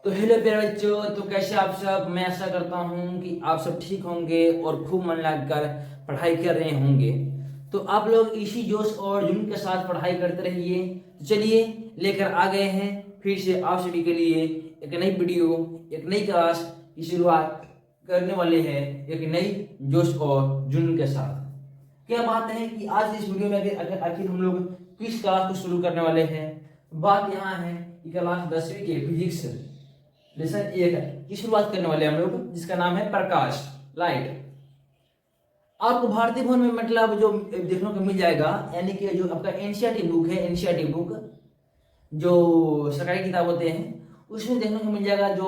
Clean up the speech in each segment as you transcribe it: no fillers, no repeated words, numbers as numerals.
तो हेलो प्यारे बच्चों, तो कैसे आप सब। मैं आशा करता हूँ कि आप सब ठीक होंगे और खूब मन लगाकर पढ़ाई कर रहे होंगे। तो आप लोग इसी जोश और जुनून के साथ पढ़ाई करते रहिए। तो चलिए लेकर आ गए हैं फिर से आप सभी के लिए एक नई वीडियो, एक नई क्लास की शुरुआत करने वाले हैं एक नई जोश और जुनून के साथ। क्या बात है कि आज इस वीडियो में आखिर हम लोग किस क्लास को शुरू करने वाले हैं। बात यहाँ है कि क्लास 10वीं के फिजिक्स लेसन 1 की शुरुआत करने वाले हम लोग, जिसका नाम है प्रकाश, लाइट। आपको भारतीय भवन में मतलब जो देखने को मिल जाएगा, यानी कि जो आपका एनसीईआरटी बुक है, एनसीईआरटी बुक जो सरकारी किताब होते हैं उसमें देखने को मिल जाएगा। जो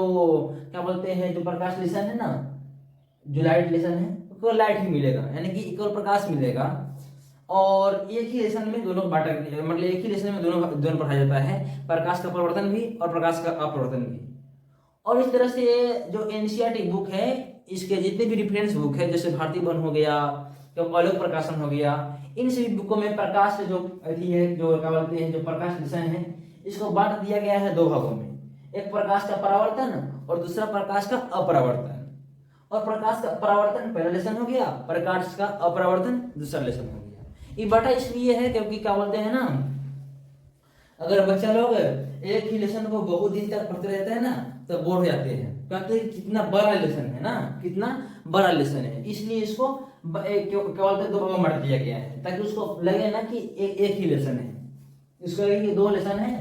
क्या बोलते हैं, जो प्रकाश लेसन है ना, जो लाइट लेसन है, उसको लाइट ही मिलेगा, यानी कि इक्वल प्रकाश मिलेगा। और एक ही लेसन में दोनों बांटा, मतलब एक ही लेसन में दोनों दोनों पढ़ाया जाता है, प्रकाश का परिवर्तन भी और प्रकाश का अपवर्तन भी। और इस तरह से जो एनसीईआरटी बुक है, इसके जितने भी रेफरेंस बुक है, जैसे भारतीय वन हो गया या आलोक प्रकाशन हो गया, इन सभी बुकों में प्रकाश जो अथी है, जो क्या बोलते हैं, जो प्रकाश लेसन है, इसको बांट दिया गया है 2 भागों में। एक प्रकाश का परावर्तन और दूसरा प्रकाश का अपरावर्तन। और प्रकाश का परावर्तन पहला लेसन हो गया, प्रकाश का अपरावर्तन दूसरा लेसन हो गया। ये बांटा इसलिए है क्योंकि क्या बोलते हैं ना, अगर बच्चा लोग एक ही लेसन को बहुत दिन तक पढ़ते रहते हैं ना, तो बोर हो जाते हैं, कहते हैं कितना बड़ा लेसन है ना, कितना बड़ा लेसन है। इसलिए इसको क्या बोलते हैं, 2 भागों में बांट दिया गया है, ताकि उसको लगे ना कि एक ही लेसन है। इसको लगे कि 2 लेसन है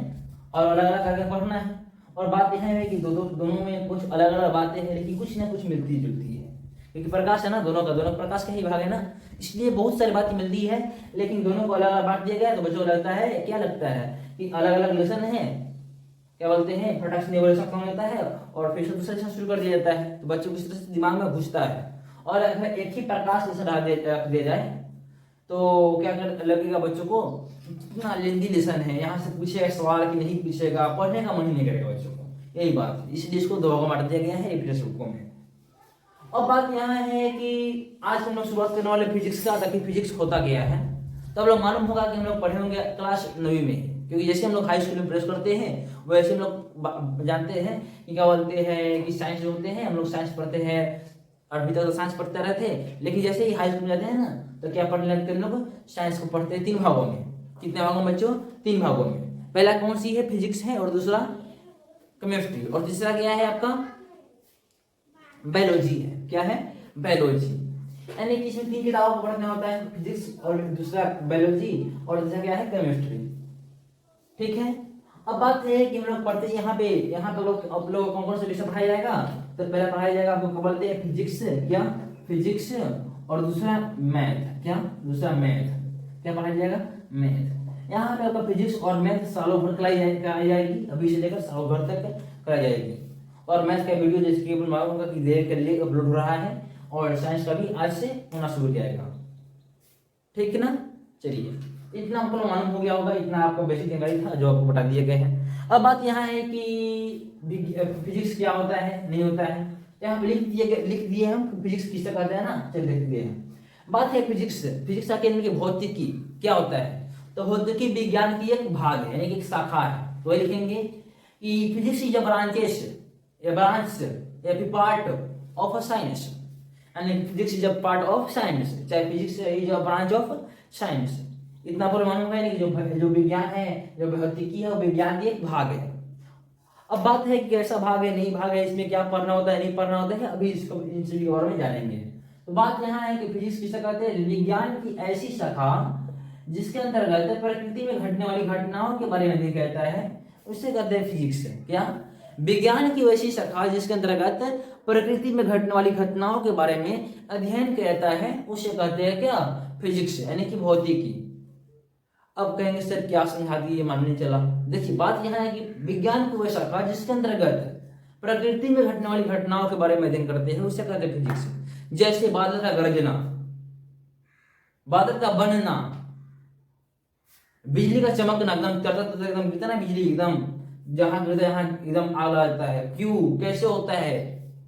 और अलग अलग करके पढ़ना है। और बात यह है कि दोनों में कुछ अलग अलग बातें हैं, लेकिन कुछ ना कुछ मिलती जुलती है, क्योंकि प्रकाश है ना, दोनों प्रकाश का ही भाग है ना, इसलिए बहुत सारी बातें मिलती है। लेकिन दोनों को अलग अलग बांट दिया गया, तो बच्चों को लगता है, क्या लगता है कि अलग अलग लेसन है, क्या बोलते हैं, फटाक से लेसन कम होता है और फिर से दूसरा लेसन शुरू कर दिया जाता है। तो बच्चों को इस तरह से दिमाग में घुसता है। और अगर एक ही प्रकाश लेसन रख दिया जाए तो क्या कर लगेगा बच्चों को, कितना लेंदी लेसन है, यहाँ से पूछेगा सवाल कि नहीं पूछेगा, पढ़ने का मन ही नहीं करेगा बच्चों को। यही बात है, इसलिए इसको 2 भागों में बांट दिया गया है रेफरेंस बुकों में। अब बात यहाँ है कि आज हम लोग शुरुआत करने वाले फिजिक्स का, ताकि फिजिक्स होता गया है। तो अब लोग मालूम होगा कि हम लोग पढ़े होंगे क्लास 9वीं में, क्योंकि जैसे हम लोग हाई स्कूल में प्रवेश करते हैं वैसे हम लोग जानते हैं कि क्या बोलते हैं कि साइंस जो होते हैं, हम लोग साइंस पढ़ते हैं। अभी तक तो साइंस पढ़ते रहते हैं, लेकिन जैसे ही हाई स्कूल में जाते हैं ना, तो क्या पढ़ने लगते हैं हम लोग, साइंस को पढ़ते हैं 3 भागों में। कितने भागों में बच्चों? 3 भागों में। पहला कौन सी है? फिजिक्स है, और दूसरा केमिस्ट्री, और तीसरा क्या है आपका? बायोलॉजी है। क्या है? बायोलॉजी। यानी कि इसमें 3 किताबों को पढ़ना होता है, फिजिक्स और दूसरा बायोलॉजी और दूसरा क्या है? केमिस्ट्री। ठीक है। अब बात है कि हम लोग पढ़ते हैं यहाँ पे लोग आप लोग कौन कौन सा विषय पढ़ाया जाएगा। तो पहला पढ़ाया जाएगा आपको, क्या बोलते हैं, फिजिक्स। क्या? फिजिक्स। और दूसरा मैथ। क्या? दूसरा मैथ। क्या पढ़ाया जाएगा? मैथ। यहाँ पे आपका फिजिक्स और मैथ सालों भर कराई जाएगी, अभी से लेकर सालों भर तक कराई जाएगी। और मैथ का वीडियो जैसे कि मालूम होगा कि देर के लिए अपलोड हो रहा है, और साइंस का भी आज से होना शुरू किया जाएगा। ठीक है ना। चलिए, इतना आपको मालूम हो गया होगा, इतना आपको बेसिक जानकारी था जो आपको बता दिए गए हैं। अब बात यहाँ है कि फिजिक्स क्या होता है, नहीं होता है। यहाँ पे लिख दिए हम फिजिक्स किससे कहते हैं ना, चल देख दिए हैं। बात है फिजिक्स का केंद्र की भौतिकी क्या होता है। तो भौतिकी विज्ञान की एक भाग है, यानी कि एक शाखा है। तो वही लिखेंगे कि फिजिक्स इज अ ब्रांच या फिर पार्ट ऑफ अ साइंस, यानी physics is a part of science, चाहे physics is a branch of science. इतना पूरा मालूम है कि जो विज्ञान है, जो भौतिकी है, वो विज्ञान की एक भाग है। अब बात है कि कैसा भाग है, नहीं भाग है, इसमें क्या पढ़ना होता है, नहीं पढ़ना होता है, अभी इसको इन सभी के बारे में जानेंगे। तो बात यहाँ है कि फिजिक्स किसे कहते हैं? विज्ञान की ऐसी शाखा जिसके अंतर्गत प्रकृति में घटने वाली घटनाओं के बारे में भी कहता है, उसे कहते हैं फिजिक्स। क्या? विज्ञान की वैसी शाखा जिसके अंतर्गत प्रकृति में घटने वाली घटनाओं के बारे में अध्ययन कहता है, उसे कहते हैं क्या? फिजिक्स, यानी कि भौतिकी। अब कहेंगे सर क्या समझा दिए, मानने चला। देखिए बात यह है कि विज्ञान की वह शाखा जिसके अंतर्गत प्रकृति में घटने वाली घटनाओं के बारे में अध्ययन करते हैं, उसे कहते हैं फिजिक्स। जैसे बादल का गरजना, बादल का बनना, बिजली का चमकना, एकदम तरता एकदम गिरता ना बिजली, एकदम जहां गिरता है यहाँ एकदम आग आ जाता है, क्यों, कैसे होता है,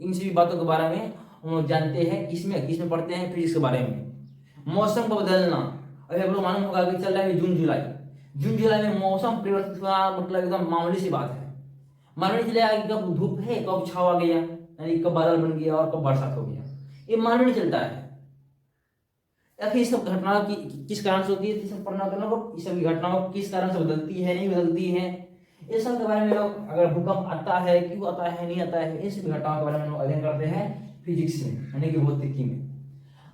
इन सभी बातों के बारे में हम लोग जानते हैं। किसमें पढ़ते हैं? फिजिक्स के बारे में। मौसम का बदलना, अभी आप लोग मालूम होगा कि चल रहा है जून जुलाई में मौसम परिवर्तित होना, मतलब एकदम मामूली सी बात है। मालूम नहीं चलेगा कि कब धूप है कब छाव आ गया, यानी कब बादल बन गया और कब बरसात हो गया, ये मालूम नहीं चलता है। आखिर इस सब घटनाओं की किस कारण से होती है, इस सब पढ़ना करना को, इस सब घटनाओं किस कारण से बदलती है नहीं बदलती है, इस सब के बारे में लोग, अगर भूकंप आता है क्यों आता है नहीं आता है, इस घटनाओं के बारे में लोग अध्ययन करते हैं फिजिक्स में, यानी कि भौतिकी में।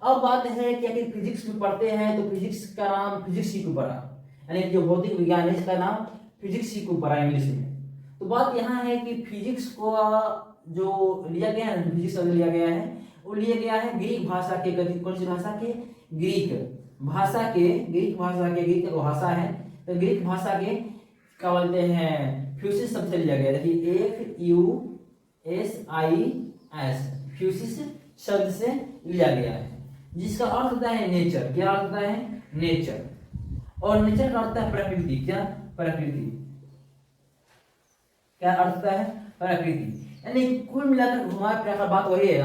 अब बात है कि अगर फिजिक्स में पढ़ते हैं तो फिजिक्स का नाम फिजिक्स ही को पढ़ा, यानी जो भौतिक विज्ञान है इसका नाम फिजिक्स ही को पढ़ा इंग्लिश में। तो बात यहाँ है कि फिजिक्स को जो लिया गया है, फिजिक्स लिया गया है, वो लिया गया है ग्रीक भाषा के, कौन सी भाषा के, ग्रीक भाषा के, ग्रीक भाषा है, तो ग्रीक भाषा के क्या बोलते हैं फ्यूसिस शब्द से लिया गया। देखिए FUSIS फ्यूसिस शब्द से लिया गया है, जिसका अर्थ होता है नेचर। क्या अर्थ होता है, नेचर। और नेचर का अर्थ है प्रकृति। क्या, प्रकृति। क्या अर्थ होता है, प्रकृति। यानी कुल मिलाकर घुमा फिरा बात वही है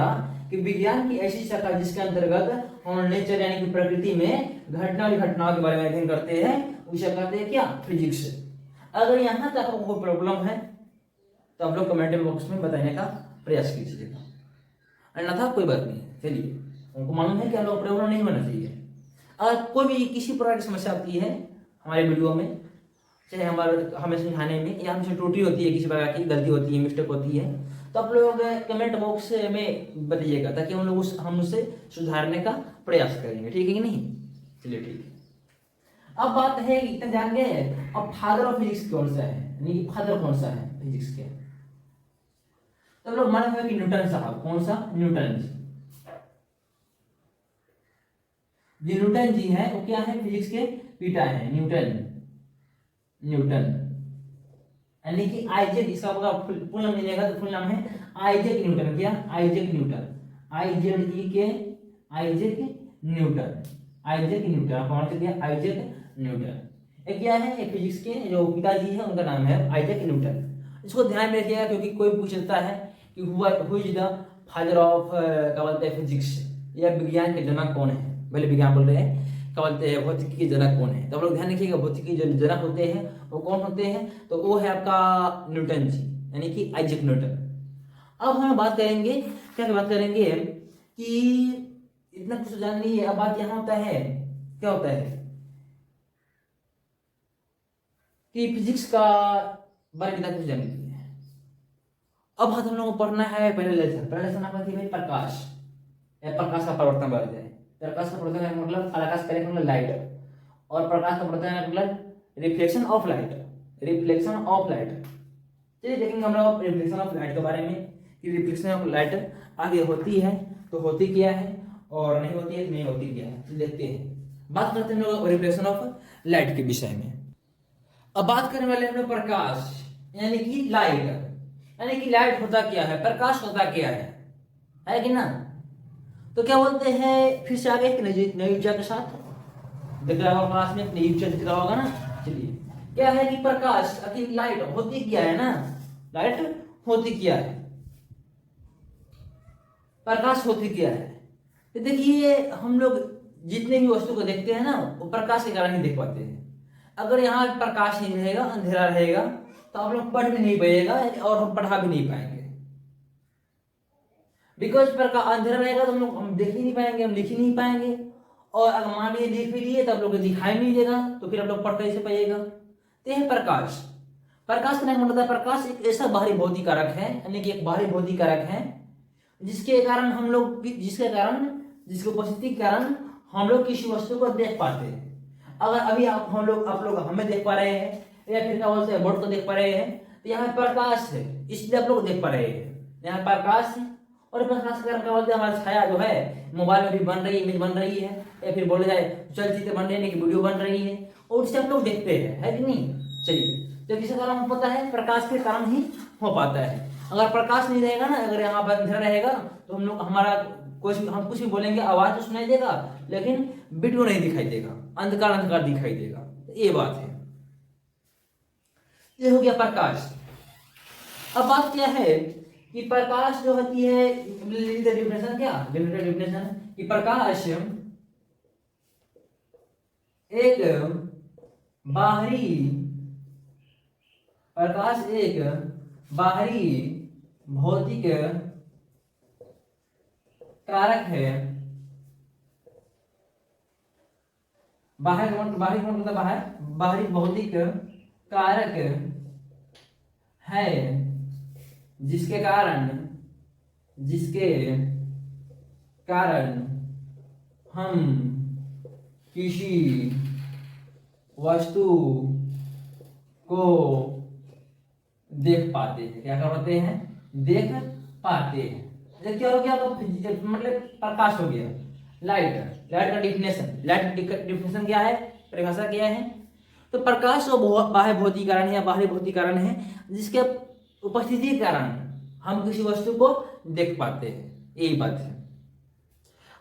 कि विज्ञान की ऐसी शाखा जिसके अंतर्गत हम नेचर यानी कि प्रकृति में घटनाओं के बारे में अध्ययन करते हैं, उसे कहते हैं क्या, फिजिक्स। अगर यहाँ तक आपको कोई प्रॉब्लम है तो आप लोग कमेंट बॉक्स में बताने का प्रयास कीजिएगा, अन्यथा कोई बात नहीं। चलिए, उनको मालूम है कि हम लोग प्रॉब्लम नहीं होना चाहिए। अगर कोई भी किसी प्रकार की समस्या आती है हमारे वीडियो में, चाहे हमें समझाने में या हमसे त्रुटि होती है, किसी प्रकार की गलती होती है, मिस्टेक होती है, तो आप लोग कमेंट बॉक्स में बताइएगा, ताकि हम उसे सुधारने का प्रयास करेंगे। ठीक है कि नहीं? चलिए ठीक है। अब बात है, इतना जान गए, अब फादर ऑफ फिजिक्स कौन सा है, यानी फादर कौन सा है फिजिक्स के, तो लोग माने हुए कि न्यूटन साहब। कौन सा, न्यूटन जी। जो न्यूटन जी हैं वो क्या है, फिजिक्स के पिता हैं, न्यूटन यानी कि आइजैक, इसका फुल नाम लीजिएगा तो फुल नाम है आइजैक न्यूटन। क्या, आइजैक न्यूटन, आइजैक न्यूटन कौन से दिया, आइजैक न्यूटन। एक क्या है, एक फिजिक्स के जो पिताजी है उनका नाम है आइजैक न्यूटन। इसको ध्यान में रखिएगा, क्योंकि कोई पूछता है कि who is the father of क्या बोलते हैं फिजिक्स, या विज्ञान के जनक कौन है, भले विज्ञान बोल रहे हैं, क्या बोलते हैं भौतिकी के जनक कौन है, तो आप लोग ध्यान रखिएगा भौतिकी जो जनक होते हैं वो कौन होते हैं, तो वो है आपका न्यूटन जी, यानी कि आइजैक न्यूटन। अब हम बात करेंगे, क्या बात करेंगे कि इतना कुछ जान ली है। अब बात यहाँ होता है, क्या होता है कि फिजिक्स का बारे में कुछ जान ली है। अब हम लोगों को पढ़ना है पहले लेसन आपका थी प्रकाश, प्रकाश का परिवर्तन बढ़ जाए। प्रकाश का परिवर्तन का मतलब, प्रकाश का मतलब लाइट, और प्रकाश का परिवर्तन का मतलब रिफ्लेक्शन ऑफ लाइट, चलिए देखेंगे हम लोग रिफ्लेक्शन ऑफ लाइट के बारे में, कि रिफ्लेक्शन ऑफ लाइट आगे होती है तो होती क्या है, और नहीं होती है तो नहीं होती क्या है, देखते हैं। बात करते हैं लोग रिफ्लेक्शन ऑफ लाइट के विषय में। अब बात करने वाले हम लोग प्रकाश यानी कि लाइट, यानी कि लाइट होता क्या है, प्रकाश होता क्या है कि ना। तो क्या बोलते हैं, फिर से आगे नई ऊर्जा के साथ दिख रहा होगा, क्लास में नई ऊर्जा दिख रहा होगा ना। चलिए, क्या है कि प्रकाश, लाइट होती क्या है ना, लाइट होती क्या है, प्रकाश होती क्या है। तो देखिए, हम लोग जितने भी वस्तु को देखते हैं ना, वो प्रकाश के कारण ही देख पाते हैं। अगर यहाँ प्रकाश नहीं रहेगा, अंधेरा रहेगा, तो आप लोग पढ़ भी नहीं पाइएगा और हम पढ़ा भी नहीं पाएंगे। बिकॉज अंधेरा रहेगा तो हम देख ही नहीं पाएंगे, हम लिख ही नहीं पाएंगे, और अगर मान लीजिए देख भी लिए तो आप लोग को दिखाई नहीं देगा, तो फिर आप लोग पढ़ कैसे पाइएगा। तो यह प्रकाश का मतलब है, प्रकाश एक ऐसा बाहरी भौतिक कारक है, यानी कि एक बाहरी भौतिक कारक है जिसके कारण हम लोग, जिसके उपस्थिति के कारण हम लोग किसी वस्तु को देख पाते हैं। अगर अभी आप लोग हमें देख पा रहे हैं, या फिर क्या बोलते हैं बोर्ड को देख पा रहे हैं, तो यहाँ प्रकाश है, इसलिए आप लोग देख पा रहे हैं, यहाँ प्रकाश है। और प्रकाश के कारण क्या बोलते हैं, हमारा छाया जो है मोबाइल में भी बन रही है, इमेज बन रही है, या फिर बोले जाए चलचित्र बन रही है कि वीडियो बन रही है, और इससे हम लोग देखते हैं, है कि नहीं। चलिए, तो किसके कारण हो पाता है, प्रकाश के कारण ही हो पाता है। अगर प्रकाश नहीं रहेगा ना, अगर यहाँ पर अंधेरा रहेगा, तो हम लोग हम कुछ भी बोलेंगे, आवाज तो सुनाई देगा लेकिन वीडियो नहीं दिखाई देगा, अंधकार दिखाई देगा। तो ये बात है, ये हो गया प्रकाश। अब बात क्या है कि प्रकाश जो होती है, डेफिनेशन क्या, डेफिनेशन कि प्रकाश एक बाहरी भौतिक कारक है, बाहरी मतलब बाहरी भौतिक कारक है जिसके कारण हम किसी वस्तु को देख पाते हैं। क्या कर पाते हैं? देख पाते हैं। जैसे क्या हो गया, तो मतलब प्रकाश हो गया, लाइट का डिफिनेशन क्या है, परिभाषा क्या है? तो प्रकाश वो बाह्य भौतिक कारण है या बाहरी भौतिक कारण है जिसके उपस्थिति के कारण हम किसी वस्तु को देख पाते हैं, यही बात है।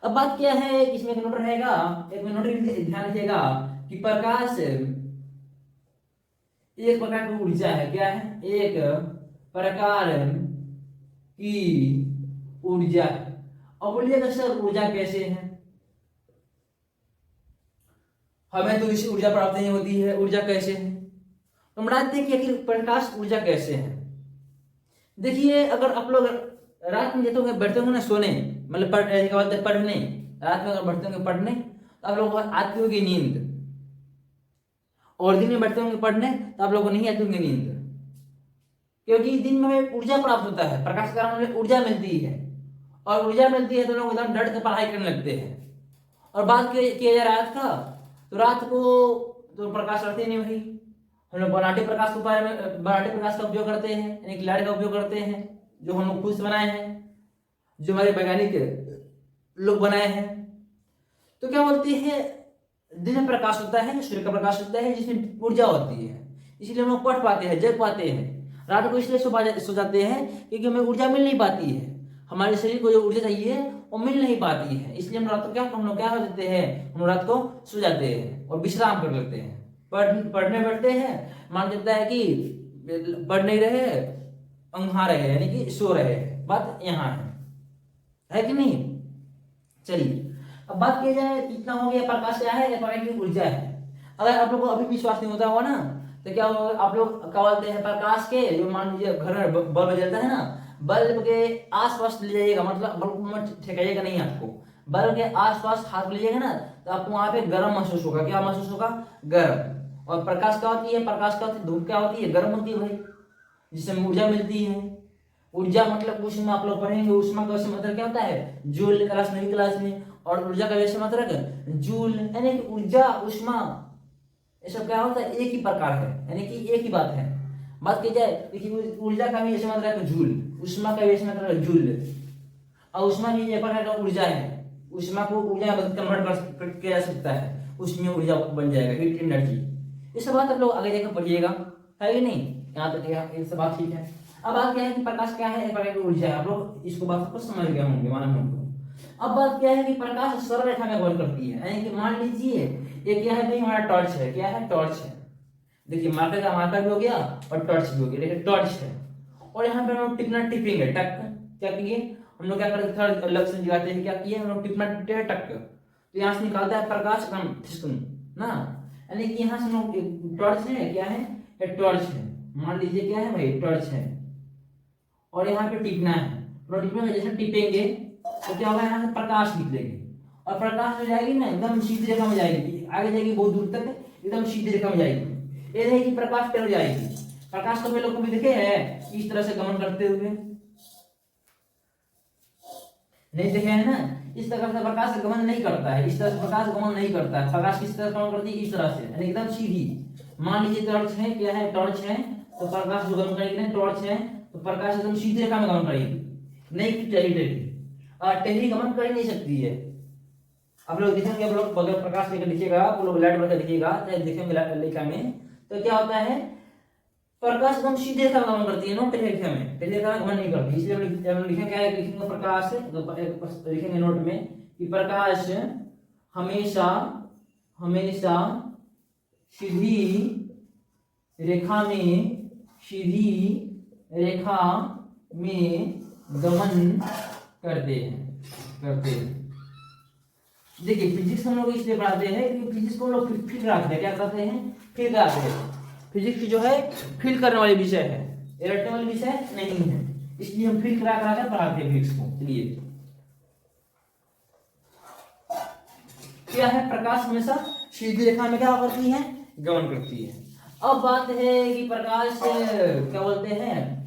अब बात क्या है, इसमें एक नोट रहेगा, एक नोट ध्यान रखिएगा कि प्रकाश एक प्रकार की ऊर्जा है। क्या है? एक प्रकार की ऊर्जा। अब बोलिएगा सर ऊर्जा कैसे है? हमें तो इसी ऊर्जा प्राप्त नहीं होती है, ऊर्जा कैसे है? तो हम देखिए कि प्रकाश ऊर्जा कैसे है। देखिए अगर आप लोग रात में बैठते होंगे ना सोने, मतलब पढ़ने, रात में अगर बैठते होंगे पढ़ने तो आप लोगों को आती होगी नींद, और दिन में बैठते होंगे पढ़ने तो आप लोगों को नहीं आती होंगी नींद, क्योंकि दिन में हमें ऊर्जा प्राप्त होता है, प्रकाश के कारण हमें ऊर्जा मिलती है, और ऊर्जा मिलती है तो लोग एकदम डट कर पढ़ाई करने लगते हैं। और बात किया जाए रात का, तो रात को तो प्रकाश रहते नहीं भाई, हम लोग बराटे प्रकाश का उपयोग करते हैं, यानी कि लाइट का उपयोग करते हैं, जो हम लोग खुद से बनाए हैं, जो हमारे वैज्ञानिक लोग बनाए हैं। तो क्या बोलते हैं, दिन में प्रकाश होता है, सूर्य का प्रकाश होता है जिसमें ऊर्जा होती है, इसलिए हम लोग पढ़ पाते हैं, जग पाते हैं। रात को इसलिए सो जाते हैं क्योंकि हमें ऊर्जा मिल नहीं पाती है, हमारे शरीर को जो ऊर्जा चाहिए वो मिल नहीं पाती है, इसलिए हम रात को हम लोग क्या हो जाते हैं, हम रात को सो जाते हैं और विश्राम कर लेते हैं। पढ़ने बैठते हैं, मान जाता है कि पढ़ नहीं रहे, अंधा रहे, यानी कि सो रहे। बात यहाँ है कि नहीं? चलिए अब बात की जाए, कितना हो गया, प्रकाश क्या है, प्रकाश की ऊर्जा है। अगर आप लोगों को अभी विश्वास नहीं होता होगा ना, तो क्या होगा, आप लोग क्या बोलते हैं, प्रकाश के जो मान लीजिए घर में बल्ब जलता है ना, बल्ब के आसपास ले जाइएगा, मतलब बल्ब में ठेकाइएगा नहीं, आपको बल्ब के आसपास हाथ लीजिएगा ना तो आपको वहां पे गर्म महसूस होगा। क्या महसूस होगा? गर्म। और प्रकाश क्या होती है, धूप क्या होती है, गर्म होती है भाई, जिससे ऊर्जा मिलती है। ऊर्जा मतलब उसमें आप लोग पढ़ेंगे, उसमें का मतलब क्या होता है, जूल, क्लास 9वीं क्लास में। और ऊर्जा का वैसे मतलब जूल, यानी कि ऊर्जा, उष्मा, ये सब क्या होता है, एक ही प्रकार है, यानी कि एक ही बात है। बात की जाए, देखिए ऊर्जा का भी ऐसे मतलब है जूल, उष्मा का भी ऐसे मतलब है जूल, और उष्मा भी एक प्रकार का ऊर्जा है। उष्मा को ऊर्जा में कन्वर्ट किया जा सकता है, उसमें ऊर्जा बन जाएगा, हीट एनर्जी। ये सब बात आप लोग आगे जाकर पढ़िएगा, है कि नहीं? यहाँ तक ये सब बात ठीक है। अब बात क्या है कि प्रकाश क्या है, एक प्रकार की ऊर्जा है, आप लोग इसको बात को समझ गए होंगे, मालूम होंगे। अब बात क्या है कि प्रकाश सरल रेखा में गमन करती है, यानी कि मान लीजिए ये क्या है भाई, हमारा टॉर्च है। क्या है? टॉर्च है। देखिए मार्कर भी हो गया और टॉर्च भी हो गया। देखिए टॉर्च है, और यहाँ पे हम लोग टिपना टिपेंगे, टक। क्या किए हम लोग, क्या करते हैं, थोड़ा अलग से दिखाते हैं, क्या किए हम लोग, टिपना टिपते हैं, टक। तो यहाँ से निकलता है प्रकाश ना, यानी कि यहाँ से हम लोग टॉर्च है, क्या है, टॉर्च है, मान लीजिए क्या है भाई, टॉर्च है, और यहाँ पे टिपना है। तो टिपने में जैसे टिपेंगे तो क्या होगा, यहाँ से प्रकाश निकलेगी, और प्रकाश में जाएगी ना एकदम सीधी रेखा में जाएगी, आगे जाएगी बहुत दूर तक, एकदम सीधी रेखा में जाएगी। ये नहीं कि प्रकाश टेढ़ जाएगी। प्रकाश को लोग कभी देखे हैं इस तरह से गमन करते हुए? नहीं देखे है ना, इस तरह से प्रकाश गमन नहीं करता है, इस तरह से प्रकाश गमन नहीं करता है। प्रकाश किस तरह गमन करती है, इस तरह से, यानी एकदम सीधी। मान लीजिए टॉर्च है, क्या है, टॉर्च है, तो प्रकाश जो गमन करेगी, टॉर्च है तो प्रकाश एकदम सीधी रेखा में गमन करेगी, नहीं कि टेढ़ी। टेढ़ी गमन कर ही नहीं सकती है। आप लोग देखेंगे, आप लोग अगर प्रकाश लेकर लिखिएगा, आप लोग लाइट बढ़कर लिखिएगा, देखेंगे लेखा में, तो क्या होता है, प्रकाश एकदम सीधे रेखा में गमन करती है, नो टेढ़ी रेखा में, टेढ़ी रेखा में गमन नहीं करती। इसलिए हम लिखेंगे क्या है, लिखेंगे प्रकाश, तो लिखेंगे नोट में कि प्रकाश हमेशा सीधी रेखा में गमन करते हैं। देखिए फिजिक्स हम लोग इसलिए पढ़ाते हैं क्योंकि फिजिक्स को हम लोग फील कराते हैं। क्या कराते हैं? फील कराते हैं। फिजिक्स जो है फील करने वाली विषय है, ये रटने वाली विषय नहीं है, इसलिए हम फिर करा कर पढ़ाते हैं फिजिक्स को। चलिए, क्या है, प्रकाश हमेशा सीधी रेखा में क्या करती है, गमन करती है। अब बात है कि प्रकाश क्या बोलते हैं,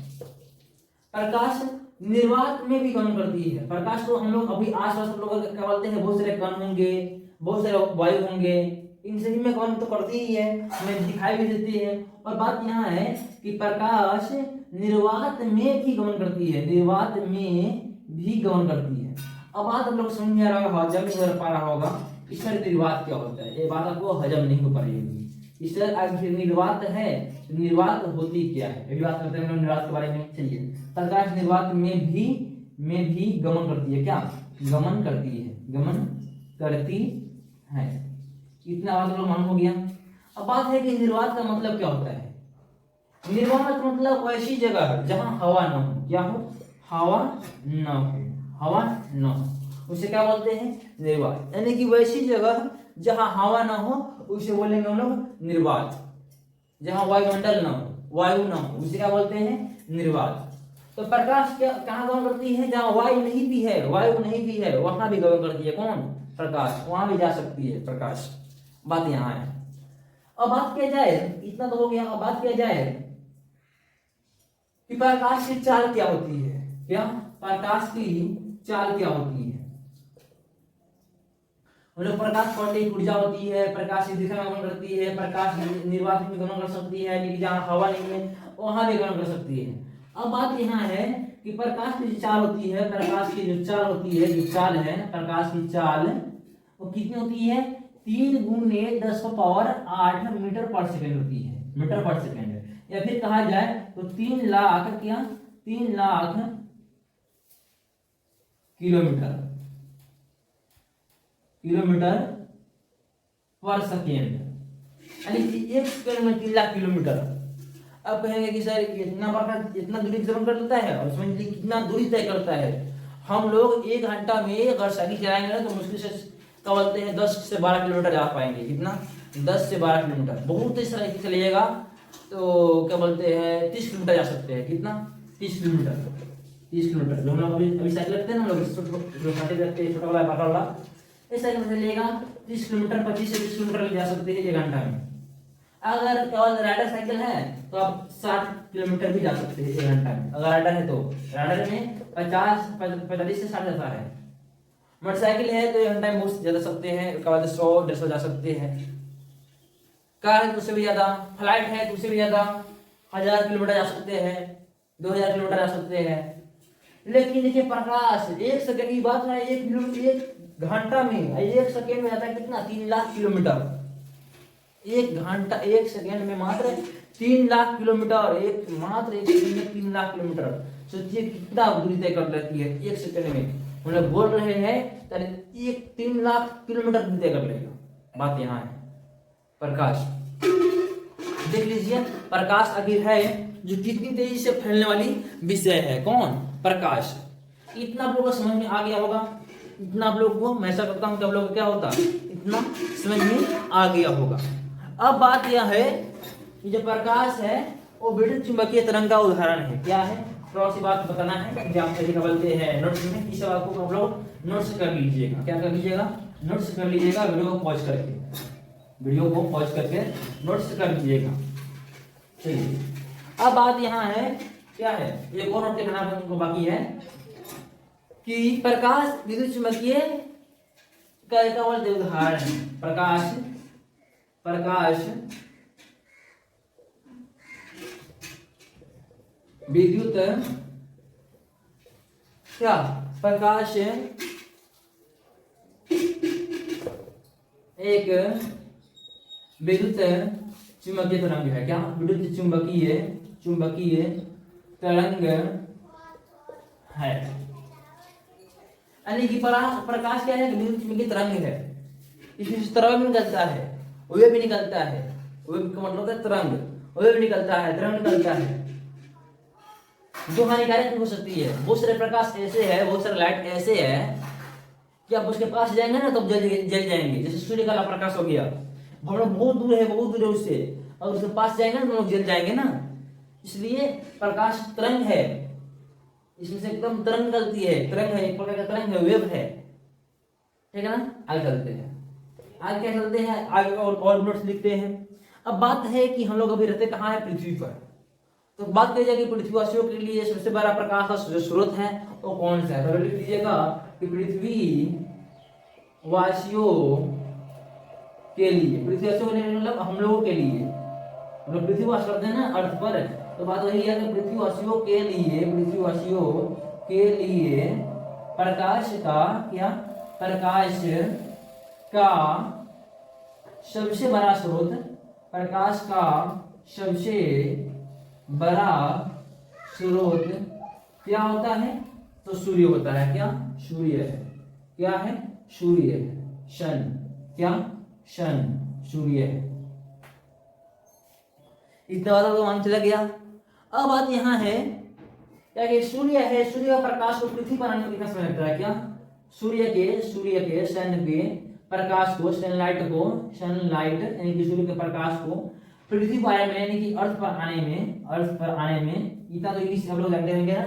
प्रकाश निर्वात में भी गमन करती है। प्रकाश को हम लोग अभी आसपास हम लोग क्या बोलते हैं, बहुत सारे कण होंगे, बहुत सारे वायु होंगे, इन सभी में गमन तो करती ही है, हमें दिखाई भी देती है। और बात यहाँ है कि प्रकाश निर्वात में भी गमन करती है, निर्वात में भी गमन करती है। अब बात हम लोग समझ में आ रहा होगा, हजम नहीं हो पा रहा होगा इस तरह निर्वात क्या होता है, ये बात आपको हजम नहीं हो पाएगी। इस तरह निर्वात है, निर्वात होती क्या है, अभी बात करते हैं हम निर्वात के बारे में। चलिए, प्रकाश निर्वात में भी गमन करती है, क्या गमन करती है, गमन करती है। इतना बात लोग मालूम हो गया। अब बात है कि निर्वात का मतलब क्या होता है। निर्वात मतलब ऐसी जगह जहां हवा न हो, क्या हो, हवा न हो, हवा न हो, उसे क्या बोलते हैं, निर्वात। यानी कि वैसी जगह जहां हवा ना हो उसे बोलेंगे हम लोग निर्वात। जहां वायुमंडल ना हो, वायु ना हो, उसे क्या बोलते हैं, निर्वात। तो प्रकाश क्या कहाँ गमन करती है, जहां वायु नहीं भी है, वायु नहीं भी है, वहां भी गमन करती है। कौन, प्रकाश, वहां भी जा सकती है प्रकाश। बात यहाँ है। अब बात किया जाए, इतना तो हो गया, अब बात किया जाए कि प्रकाश की चाल क्या होती है, क्या प्रकाश की चाल क्या होती है। मतलब प्रकाश पड़ते ही ऊर्जा होती है, प्रकाश की दिशा में गमन करती है, प्रकाश निर्वात में गमन कर सकती है, लेकिन जहाँ हवा नहीं है वहां भी गमन कर सकती है। अब बात यहाँ है कि प्रकाश की जो चाल होती है, प्रकाश की जो चाल होती है, जो चाल है प्रकाश की चाल, वो कितनी होती है, 3 × 10⁸ मीटर पर सेकेंड होती है, मीटर पर सेकेंड। या फिर कहा जाए तो 3 लाख क्या, 3 लाख किलोमीटर पर सेकेंड, यानी कि 1 सेकेंड में 3 लाख किलोमीटर। अब कहेंगे कि सर इतना प्रकाश इतना दूरी गमन कर लेता है, और समझ लीजिए कितना दूरी तय करता है। हम लोग 1 घंटा में अगर साइकिल चलाएंगे ना तो मुश्किल से क्या बोलते हैं 10 से 12 किलोमीटर जा पाएंगे। कितना, 10 से 12 किलोमीटर। बहुत ही साइकिल चलिएगा तो क्या बोलते हैं 30 किलोमीटर जा सकते हैं। कितना, 30 किलोमीटर, 30 किलोमीटर। जो हम लोग अभी साइकिल रखते हैं ना, लोग छोटा वाला बड़ा वाला, इस साइकिल में चलिएगा 30 किलोमीटर, 25 से 30 किलोमीटर जा सकते हैं 1 घंटा में। अगर केवल राइडर साइकिल है तो आप 60 किलोमीटर भी जा सकते हैं 1 घंटा में। अगर राइडर है तो राइडर में 45 से 60 जाता है। मोटरसाइकिल है तो 1 घंटा में बहुत जा सकते हैं, 100-150 जा सकते हैं। कार है तो उससे भी ज्यादा, फ्लाइट है तो उससे भी ज्यादा, 1000 किलोमीटर जा सकते हैं, 2000 किलोमीटर जा सकते हैं। लेकिन देखिए प्रकाश 1 सेकंड की बात है, 1 किलोमीटर 1 घंटा में, 1 सेकेंड में जाता है कितना, 3 लाख किलोमीटर। 1 घंटा 1 सेकेंड में मात्र 3 लाख किलोमीटर, मात्र 1 सेकेंड में 3 लाख किलोमीटर। सोचिए कितना दूरी तय कर लेती है 1 सेकेंड में। हम लोग बोल रहे हैं 3 लाख किलोमीटर दूरी तय कर लेगा। बात यहाँ है, प्रकाश देख लीजिए, प्रकाश आखिर है जो कितनी तेजी से फैलने वाली विषय है। कौन, प्रकाश। इतना आप लोगों को समझ में आ गया होगा, इतना आप लोग को मैं ऐसा करता हूं कि आप लोग को क्या होता है, इतना समझ में आ गया होगा। अब बात यह है कि जो प्रकाश है वो विद्युत चुंबकीय तरंग का उदाहरण है। क्या है, थोड़ा सी बात बताना है, एग्जाम से क्या बोलते हैं नोट्स में, इस बात को आप लोग नोट्स कर लीजिएगा। क्या कर लीजिएगा, नोट्स कर लीजिएगा, वीडियो को पॉज करके नोट्स कर लीजिएगा। चलिए, अब बात यहाँ है, क्या है, एक और नोट लिखना बाकी है कि प्रकाश विद्युत चुंबकीय का बोलते उदाहरण है। प्रकाश विद्युत क्या, प्रकाश एक विद्युत चुंबकीय तरंग है। क्या, विद्युत चुंबकीय तरंग है। यानी कि प्रकाश क्या है, विद्युत चुंबकीय तरंग है। इसमें तरंग भी निकलता है, वेव भी निकलता है, वेव का मतलब है तरंग, वेव भी निकलता है, तरंग निकलता है, जो हानिकारक हो सकती है। बहुत सारे प्रकाश ऐसे है, बहुत सारे लाइट ऐसे है कि आप उसके पास जाएंगे ना तो जल जाएंगे। जैसे सूर्य का प्रकाश हो गया, हम लोग बहुत दूर है उससे, और उसके पास जाएंगे ना तो लोग जल जाएंगे ना। इसलिए प्रकाश तरंग है, इसमें से एकदम तरंग निकलती है, तरंग है, एक प्रकार का तरंग है, वेव है, ठीक है ना। आगे चलते हैं, आगे क्या चलते हैं, आगे और नोट्स लिखते हैं। अब बात है कि हम लोग अभी रहते कहाँ है, पृथ्वी पर। तो बात कही जाए कि पृथ्वीवासियों के लिए सबसे बड़ा प्रकाश का जो स्रोत है वो कौन सा है, तो लिख लीजिएगा कि पृथ्वी वासियों के लिए, पृथ्वीवासियों के लिए मतलब हम लोगों के लिए, हम लोग पृथ्वीवास करते हैं ना अर्थ पर, तो बात वही है कि पृथ्वीवासियों के लिए, पृथ्वीवासियों के लिए प्रकाश का क्या, प्रकाश का सबसे बड़ा स्रोत, प्रकाश का सबसे बड़ा स्रोत क्या होता है, तो सूर्य होता है। क्या, सूर्य है। क्या है, सूर्य है, सन। क्या, सन, सूर्य है। इतना बात तो मान चला गया। अब बात यहाँ है क्या कि सूर्य है, सूर्य का प्रकाश को पृथ्वी पर आने में कितना समय लगता है, क्या, सूर्य के सन के प्रकाश को, सनलाइट यानी कि सूर्य के प्रकाश को पृथ्वी पर आने में, यानी कि अर्थ पर आने में इतना तो इंग्लिश हम लोग जानते होंगे ना,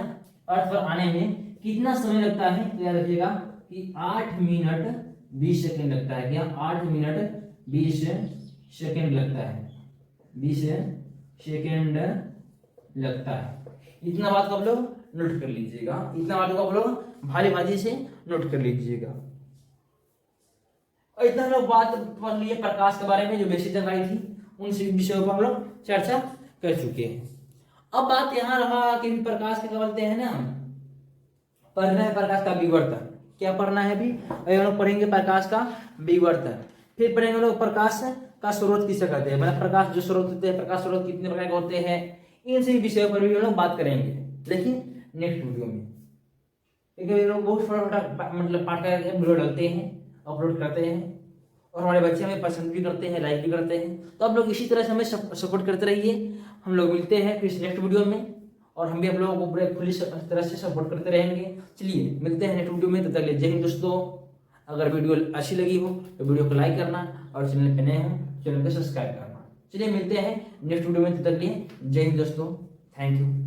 अर्थ पर आने में कितना समय लगता है, तो याद रखिएगा कि 8 मिनट 20 सेकंड लगता है। क्या, 8 मिनट 20 सेकंड लगता है, 20 सेकंड लगता है। इतना बात को आप लोग नोट कर लीजिएगा, इतना बात को आप लोग भारी भाजी से नोट कर लीजिएगा। और इतना लोग बात पढ़ लिए प्रकाश के बारे में, जो बेसिक जानकारी थी उन विषयों पर हम लोग चर्चा कर चुके हैं। अब बात यहाँ रहा कि प्रकाश के क्या बोलते हैं ना, पढ़ना है प्रकाश का विवर्तन। क्या पढ़ना है भी, हम लोग पढ़ेंगे प्रकाश का विवर्तन। फिर पढ़ेंगे लोग प्रकाश का स्रोत किसे कहते हैं, मतलब प्रकाश जो स्रोत होते हैं, प्रकाश स्रोत कितने प्रकार के होते हैं, इन सभी विषयों पर भी हम लोग बात करेंगे, लेकिन नेक्स्ट वीडियो में। क्योंकि लोग बहुत छोटा मतलब पाठ का वीडियो डालते हैं, अपलोड करते हैं, और हमारे बच्चे हमें पसंद भी करते हैं, लाइक भी करते हैं। तो आप लोग इसी तरह से हमें सपोर्ट करते रहिए। हम लोग मिलते हैं फिर नेक्स्ट वीडियो में, और हम भी आप लोगों को पूरे खुली तरह से सपोर्ट करते रहेंगे। चलिए मिलते हैं नेक्स्ट वीडियो में, तब तक जय हिंद दोस्तों। अगर वीडियो अच्छी लगी हो तो वीडियो को लाइक करना, और चैनल पे नए हो चैनल को सब्सक्राइब करना। चलिए मिलते हैं नेक्स्ट वीडियो में, तब तक के लिए जय हिंद दोस्तों, थैंक यू।